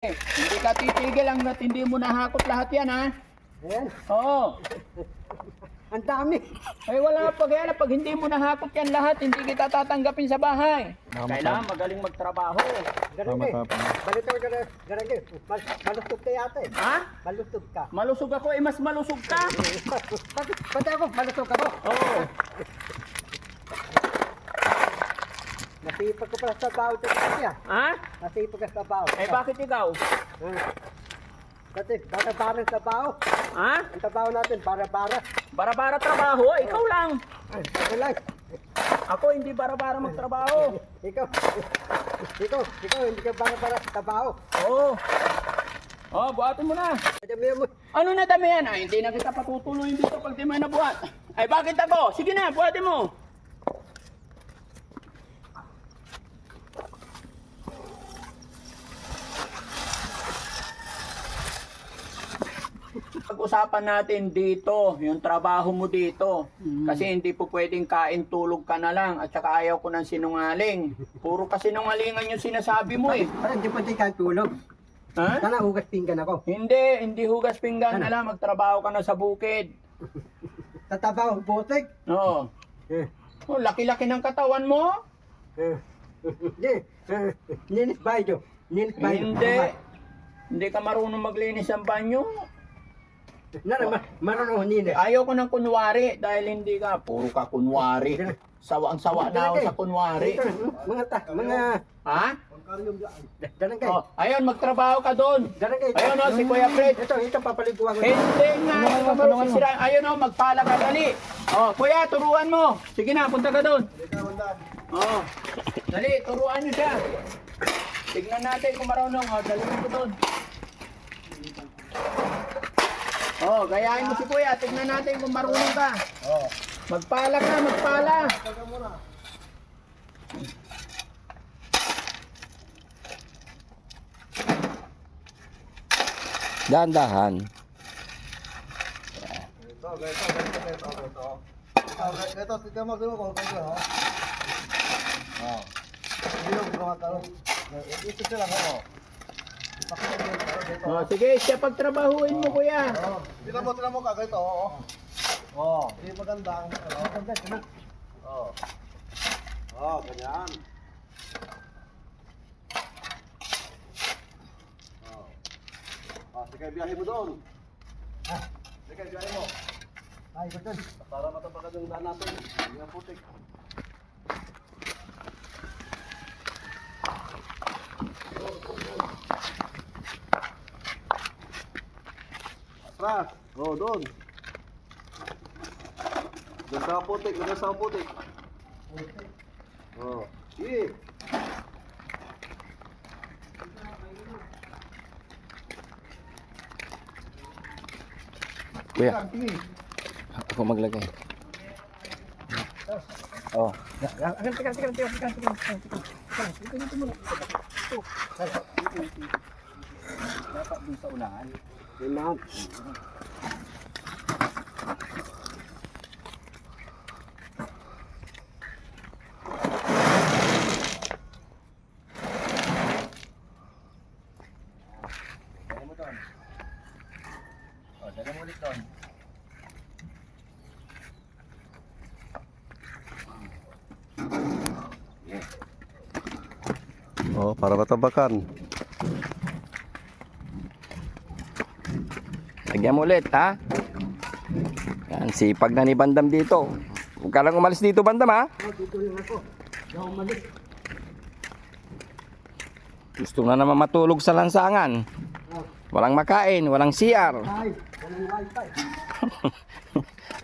Hindi ka titigil hanggat hindi mo nahakot lahat yan, ha? Ayan, Oo. ang dami. Ay wala pag hindi mo nahakot yan lahat, hindi kita tatanggapin sa bahay. Kailangan magaling magtrabaho. Garangge, balito ka garangge. Malusog ka yata eh. Ha? Malusog ka. Malusog ako, mas malusog ka. Pati ako, malusog ako. Oo. Nasipag ko pala sa baho ito kasi ah. Ha? Nasipag ka sa baho. Eh bakit ikaw? Dati, bara-bara sa baho. Ha? Ang trabaho natin, bara-bara. Bara-bara trabaho, ikaw lang. Ako lang. Ako hindi bara-bara magtrabaho. Ikaw, hindi ka bara-bara sa trabaho. Oo. Oh, buhatin mo na. Damihan mo. Ano na dami yan? Ay, hindi na kita patutuloyin dito pag di mo na buhat. Ay, bakit ako? Sige na, buhatin mo. Pag-usapan natin dito, yung trabaho mo dito. Kasi hindi po pwedeng kain tulog ka na lang at saka ayaw ko ng sinungaling. Puro kasi sinungalingan yung sinasabi mo eh. Parang di pwede ka tulog. Ha? Sana hugas pinggan ako. Hindi hugas pinggan na lang, magtrabaho ka na sa bukid. Tatabaho, botek. Oo. Oh, laki-laki ng katawan mo. Ninis bayo. Ninis bayo. Hindi ka marunong maglinis ng banyo. Marunong ninis. Ayaw ko ng kunwari dahil hindi ka, puro ka kunwari. Sawa na ako sa kunwari. Mga Ha? Garangge. Oh, ayun, magtrabaho ka doon. Garangge. Ayun o, si Kuya Fred. Ito papaliguan ko. Hindi nga, ayun o, magpala ka dali. Oh, Kuya, turuan mo. Sige na, punta ka doon. Oh, dali, turuan niyo siya. Tignan natin kung marunong. Oh, dali mo doon. Oh, gayahin mo si Kuya. Tignan natin kung marunong ka. Oh. Magpala ka, magpala. Dahan-dahan. Ito, tignan mo kung ganito, ha? Hindi mo gumawa ito sila, ha? Oh, sige, siya pagtrabahuin mo, Kuya. Tignan mo ka, ganito, oo. Oo, hindi maganda ang, ano? Oo. Oo, ganyan. Oo. Sige, biyahe mo doon. Sige, biyahe mo. Ay, betul. Para matapakan yung daan natin. Hindi na putik. Atras. Oo, doon. Doon sa putik. Doon sa putik. Oo. Sige. Kuya, Sige. ako maglagay. Oh, Dapat dun sa unahan. Ma'am. Dala mo doon. O, dala mo ulit doon. Oh, para matabakan. lagyan mo ulit, ha? Yan, sipag na ni Bandam dito. Huwag ka lang umalis dito, Bandam, ha? Dito lang ako. Daw umalis. Gusto na naman matulog sa lansangan. Walang makain, walang CR. Ay, walang wifi.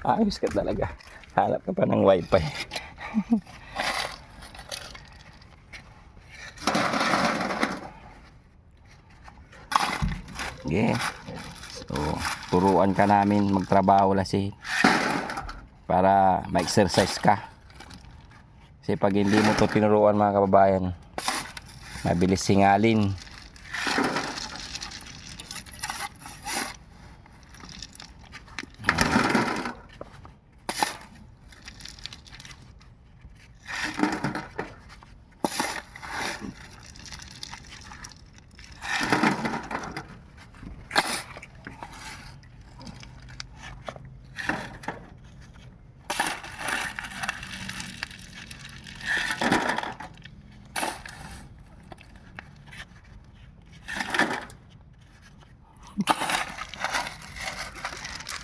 Ayos ka talaga. Hanap ka pa ng wifi. Okay. So, turuan ka namin magtrabaho lasi para ma-exercise ka. Kasi pag hindi mo to tinuruan, mga kababayan, mabilis singalin.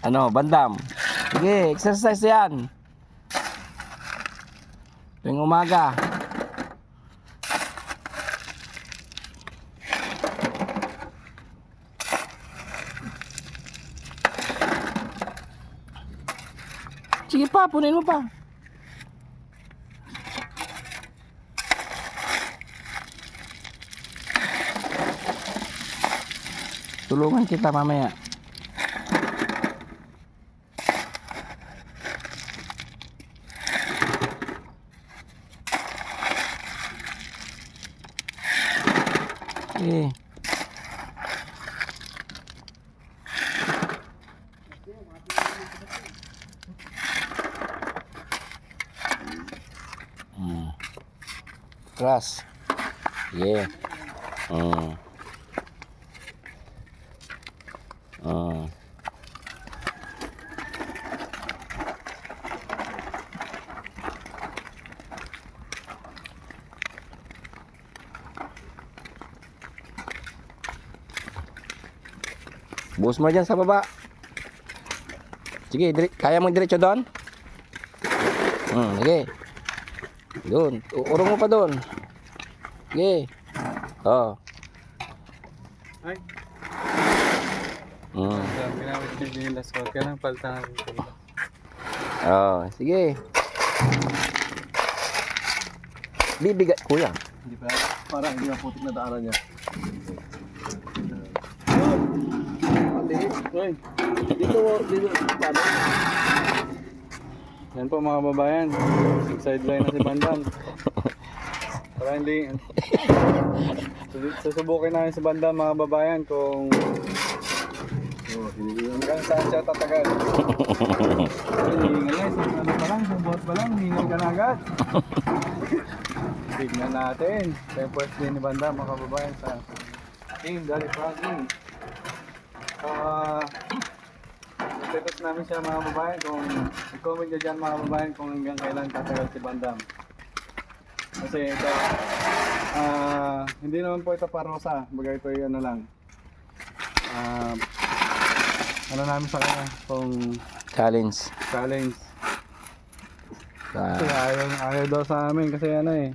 Ano, bandam? Sige, exercise yan. Tuwing umaga. Sige pa, punin mo pa. Tulungan kita mamaya. Eh. Keras. Yeah. Buhos mo dyan sa baba. Sige, kaya mo diretso doon? Sige. Doon. Urong mo pa doon. Sige. Oh. Ay. Mm. Ginamit ko yung last call. Kaya nang paltan. Oh, sige. Bibigat kuya. Hindi pa. Para hindi na putik na daanan niya. Uy. Dito, paano? Yan po mga babayan. Sideline na si Bandam. Para hindi... Susubukin namin si Bandam mga babayan kung... hanggang saan siya tatagal. Hihingal na. Ano pa lang, sa buhat pa lang, hihingal ka na agad. Tignan natin. Ito yung first day ni Bandam mga babayan sa Team Dali Franklin. Itetos namin siya mga babayan kung i-comment nyo dyan mga babayan kung hanggang kailan tatagal si Bandam. Kasi ito, hindi naman po ito parosa. Bagay ito yung ano lang. Ano namin sa kanya kung Challenge. challenge. Ah, Kasi ayaw daw sa amin kasi ano eh.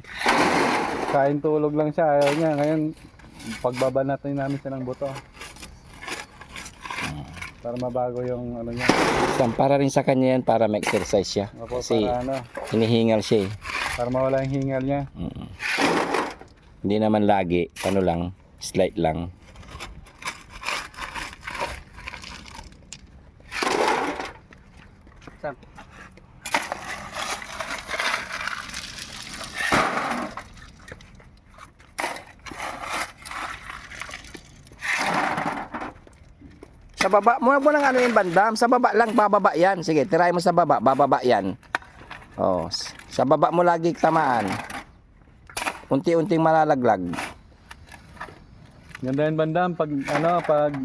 Kain tulog lang siya, ayaw niya. Ngayon, pagbabanatan namin siya ng buto. Para mabago yung ano niya. para rin sa kanya yan para ma-exercise siya. Opo, Kasi para ano, hinihingal siya eh. para mawala yung hingal niya. Hindi naman lagi, ano lang, slight lang. Sa baba, muna mo nang ano yung bandam, sa baba lang, bababa yan. Sige, try mo sa baba, bababa yan. Oh, sa baba mo lagi tamaan. Unti-unting malalaglag. Ganda yung Bandam pag ano, pag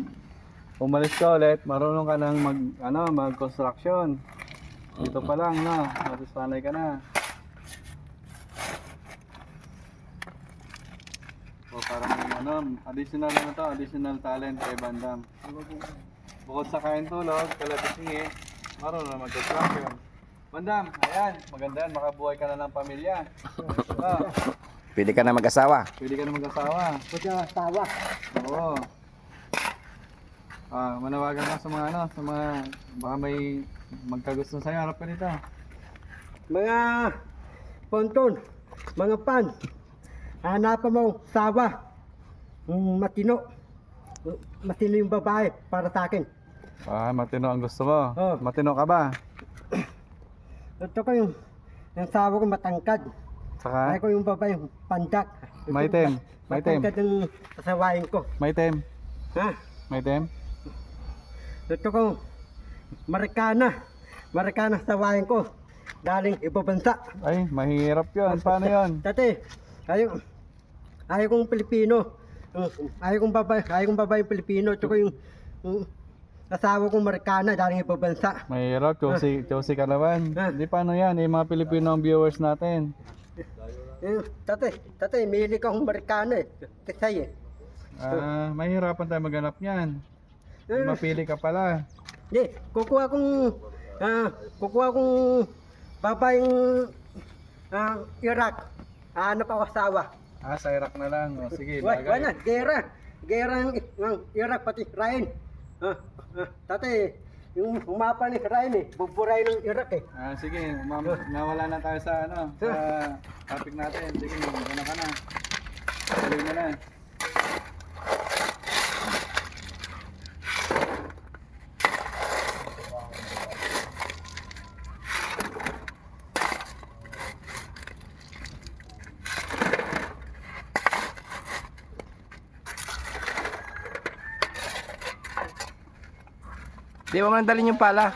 umalis ka ulit, marunong ka nang mag-construction. Dito pa lang, no? Masusanay ka na. O parang additional talent kay Bandam. Bukod sa kain tulog, kalabisingi, marunong na mag-construction. Bandam, ayan, maganda yan, makabuhay ka na ng pamilya. Pwede ka na mag-asawa. Pwede ka na mag-asawa. Pwede ang asawa. Oo. Manawagan ka sa mga sa mga baka may magkagusto sa'yo, harap ka dito. Mga ponton, mga pan, hanapan mo asawa. Matino. Matino yung babae para sa akin. Matino ang gusto mo. Oo. Matino ka ba? Ito ko yung asawa ko matangkad. Saka? Ay ko yung babae pandak. Maitim. Maitim. Matangkad yung asawain ko. Maitim. Ha? Maitim. Ito ko Marikana. Marikana asawain ko. Galing ibang bansa. Ay, mahirap yun. Paano yun? Dati, ayaw kong Pilipino. Ayaw kong babae Pilipino. Ito ko yung asawa kong Marikana, daling ibang bansa. Mahirap. Choosy ka naman. Ah. Hindi, paano yan? Mga Pilipino ang viewers natin. Tatay, mili ka akong Marikana eh. Tisay eh. Mahirapan tayo maghanap niyan. Mapili ka pala. Hindi, kukuha kong babaeng Iraq. Hanap ako asawa. Sa Iraq na lang. O, sige, Wala, gera. Gera ng Iraq pati Ryan. Tatay, yung umapa ni Ryan buburay ng Iraq eh. Sige, nawala na tayo sa sa topic natin. Sige, ano ka na. Tuloy mo na. Di ba man dalhin yung pala?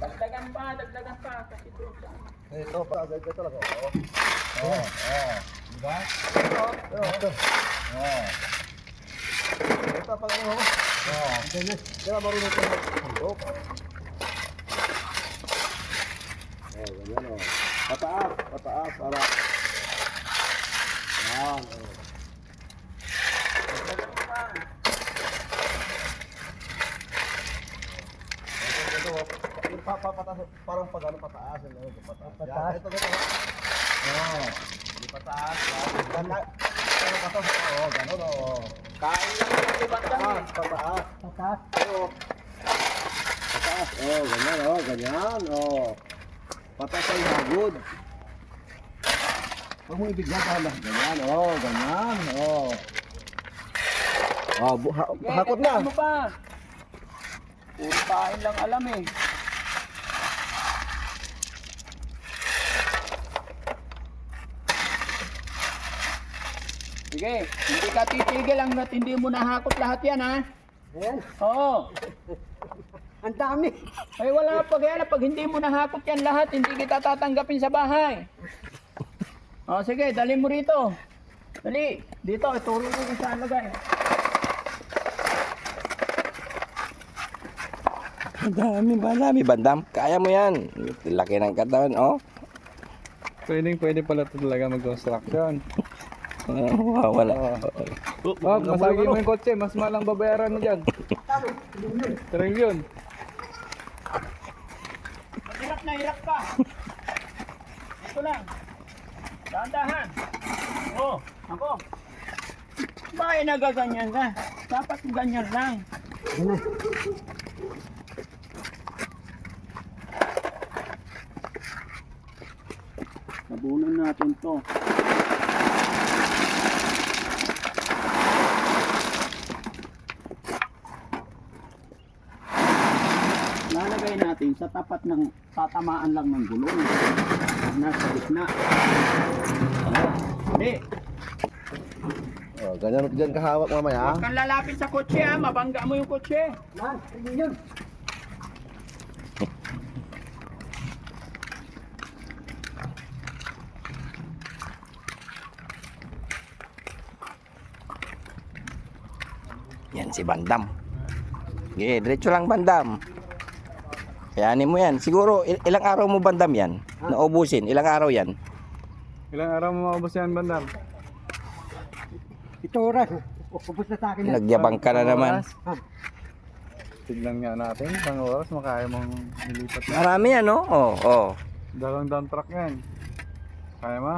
Dagdagan pa. Kasi doon sa Ito, pa, ganito talaga. Diba? Ito, pag ano. Kaya marunong ka mag-handok. Ganyan o. Pataas, para. Yan, parang pag ano pataas, pataas. Ito. Di pataas. Ganun. kain lang yung ibang Pataas. Pataas. Pataas. Ganyan. Pataas ay hagod. Huwag mo ibigyan pala. Ganyan. Hakot na. Ano pa? Puro kain lang alam eh. Sige, hindi ka titigil hanggat hindi mo nahakot lahat yan ha. Ayan, Oo. ang dami. Ay wala pag yan, pag hindi mo nahakot yan lahat, hindi kita tatanggapin sa bahay. O sige, dali mo rito. Dali, dito, ituro ko kung saan lagay. Dami, bandam. Kaya mo yan. Laki ng katawan, oh. Pwede pala ito talaga mag-construction. Wala. Masagi mo yung kotse, mas malang babayaran mo dyan. Trilyon. Hirap ka. Ito lang. Dahan-dahan. Ako. Bakit nagaganyan ka? Dapat ganyan lang. Nabunan natin to. Lalagay natin sa tapat ng tatamaan lang ng gulong. Nasa gitna. Hindi. Ganyan dyan kahawak mamaya. Huwag kang lalapit sa kotse ha. Mabangga mo yung kotse. Man, yun. Yan si Bandam. Okay, diretso lang Bandam. Kayanin mo yan. Siguro ilang araw mo Bandam yan? Naubusin. Ilang araw yan? Ilang araw mo maubos yan, Bandam? Ito oras. Ubus na sa akin. Nagyabang ka na naman. Tignan nga natin, isang oras makaya mong nilipat na. Marami yan, no? Oh. 2 dump truck yan. Kaya mo?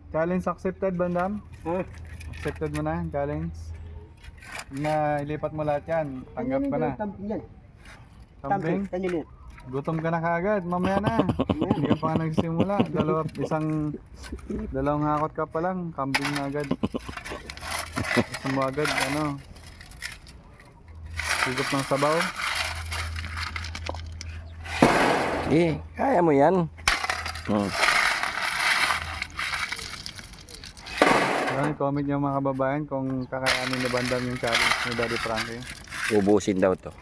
Challenge accepted, Bandam? Accepted mo na, challenge. Na ilipat mo lahat yan, tanggap ka na. Tamping yan. Kambing? Kanina yan. Gutom ka na kagad, mamaya na. Hindi ka pa nga nagsimula. Dalawang hakot ka pa lang, kambing na agad. Gusto mo agad, higop ng sabaw. Kaya mo yan. Comment nyo mga kababayan kung kakayanin ni Bandam yung challenge ni Daddy Frankie. Ubusin daw to.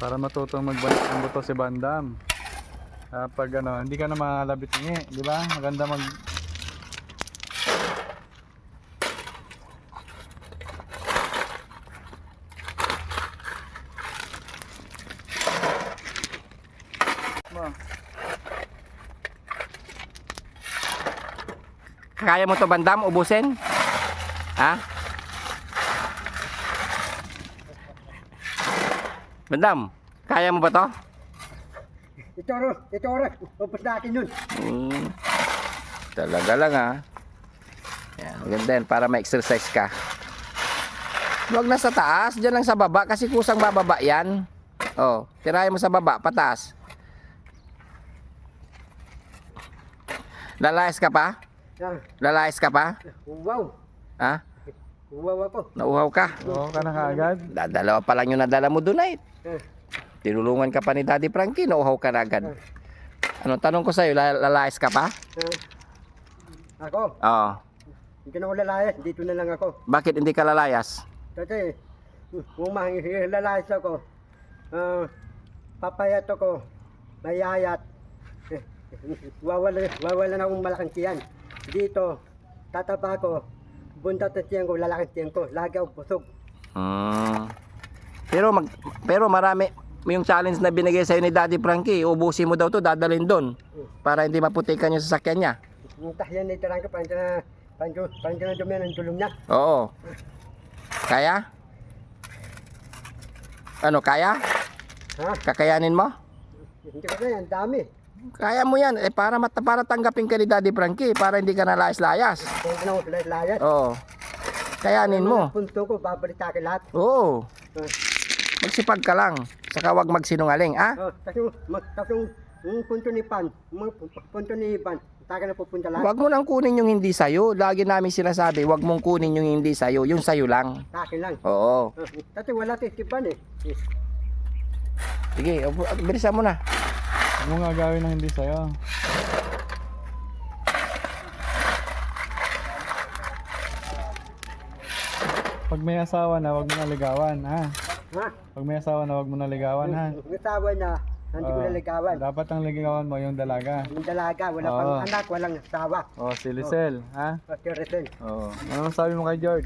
Para matutong magbanat ng buto si Bandam. Pag hindi ka na makalabit ngi, di ba? Maganda mag Kaya mo to Bandam, ubusin? Ha? Bandam, kaya mo ba to? Ito ro. Upos natin yun. Talaga lang ha. Yan, maganda yan para ma-exercise ka. Huwag na sa taas, dyan lang sa baba kasi kusang bababa yan. Oh, tirahin mo sa baba, pataas. Lalayas ka pa? Ah, Lalayas ka pa? wow. Ha? Wow ako. Nauuhaw ka? Oo ka na kaagad. Dalawa pa lang yung nadala mo doon ay. Eh, Tinulungan ka pa ni Daddy Frankie, nauuhaw ka na agad. Ano, tanong ko sa'yo, lalayas ka pa? ako, Oo. hindi na ako lalayas. Dito na lang ako. Bakit hindi ka lalayas? Kasi, kung lalayas ako, papayat ako, mayayat. Wawalan akong malaking tiyan. Dito, tataba ko, buntat na tiyan ko, lalaking tiyan ko. Lagi ako busog. Pero marami yung challenge na binigay sa'yo ni Daddy Frankie, ubusin mo daw to, dadalhin doon para hindi maputikan yung sasakyan niya. Yung tahyan na itarang ko, parang ka na dumiyan ang tulong niya. Oo. Kaya? Ano, kaya? Ha? Kakayanin mo? Hindi ko yan, dami. Kaya mo yan, para tanggapin ka ni Daddy Frankie, para hindi ka nalayas-layas. Kaya na ako layas. Oo. Kayanin mo. Punto ko, babalita ka lahat. Oo. Magsipag ka lang. Saka wag magsinungaling, ah? Kasi yung punto ni Pan, punto ni Ivan, taka na pupunta lahat. Wag mo nang kunin yung hindi sa'yo. Lagi namin sinasabi, wag mong kunin yung hindi sa'yo. Yung sa'yo lang. Sa akin lang. Oo. Kasi wala testipan eh. Sige, bilisan mo na. Huwag mo nga gawin na hindi sa'yo. Pag may asawa na, huwag mo na ligawan, ha? Ha? Pag may asawa na, huwag mo na ligawan, ha? Yung asawa na, hindi ko Oo. naligawan. Dapat ang ligawan mo yung dalaga. Yung dalaga, wala Oo. pang anak, walang asawa. Oh, si Lisel, ha? Okay, Rizal. Oh. Ano sabi mo kay George?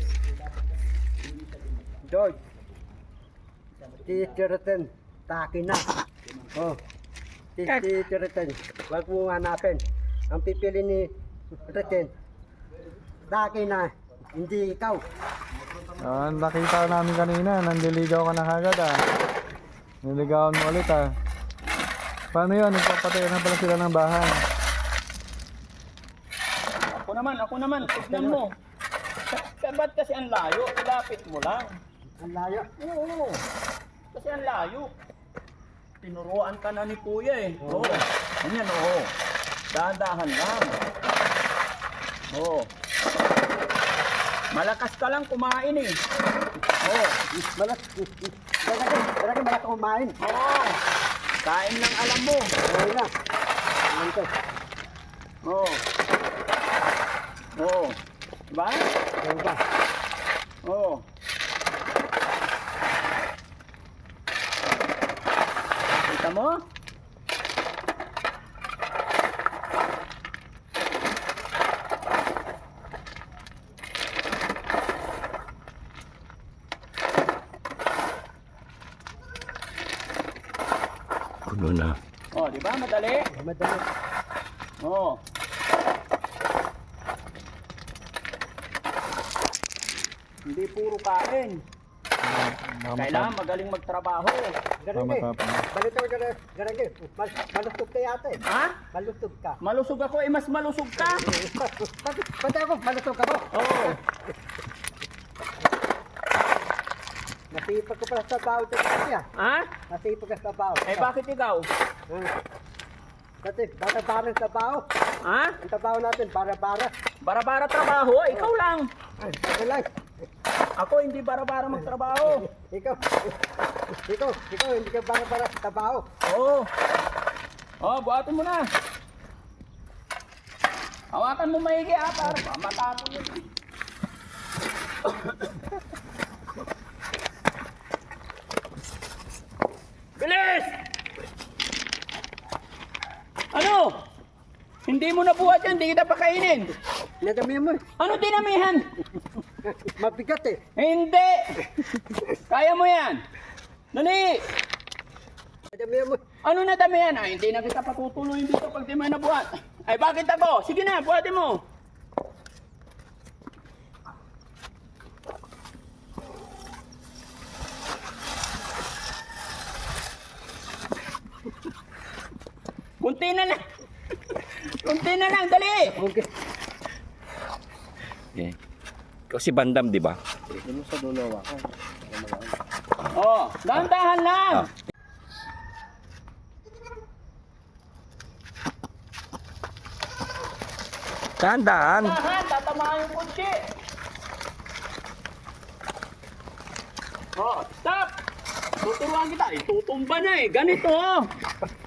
George. Si Rizal, taki na. Si Rizal, wag mo hanapin. Ang pipili ni Rizal, taki na, hindi ikaw. Ah, nakita namin kanina, nandiligaw ka na kagad, ah. Niligawan mo ulit, ah. Paano yun? Nagpapatayan na pala sila ng bahay. Ako naman, tignan mo. Ba't kasi ang layo? Ilapit mo lang. Ang layo. Oo. Kasi ang layo. Tinuruan ka na ni Kuya eh. Oo. Ganyan, oo. Dahan-dahan lang. Oo. Malakas ka lang kumain eh. Oo. Malaki malaki kumain. Oo. Kain lang alam mo. Okay na. Alam ko. Oo. Oo. Diba? Okay ba? Oo. Kita mo? Puno na. Oh, di ba? Madali. Madali. Oh. Hindi puro kain. Kailangan magaling magtrabaho. Garang eh. Tama. Balito ko garang eh. Malusog ka yata eh. Ha? Malusog ka. Malusog ako eh, mas malusog ka. Pati ako, malusog ako. Oo. Nasipag ko pala sa baho sa kanya. Ha? Nasipag ka sa baho. Eh bakit ikaw? Kasi bara-bara sa baho. Ha? Ang trabaho natin, bara-bara. Bara-bara trabaho? Ikaw lang. Ako lang. Ako hindi bara-bara magtrabaho. Ikaw, hindi ka bara-bara sa trabaho. Oo. Oh, buhatin mo na. Hawakan mo maigi ha, para matapon yun. Bilis! Ano? Hindi mo nabuhat yan, hindi kita pakainin. Nadami mo. Ano dinamihan? Mabigat eh. Hindi! Kaya mo yan. Dali! Nadami mo. Ano na dami yan? Ay, hindi na kita patutuloy dito pag di mo nabuhat. Ay, bakit ako? Sige na, buhatin mo. Kunti na lang. Kunti na lang, dali. Okay. Okay. Ikaw si Bandam, di ba? Doon sa dulo ako. Oh, dahan-dahan lang. Ah. Dahan-dahan. Dahan, tatamaan yung kutsi. Oh, stop. Tuturuan kita. Itutumba na eh. Ganito oh.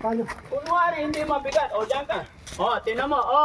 Paano? Kunwari, hindi mabigat. O, dyan ka. O, tinan mo. O.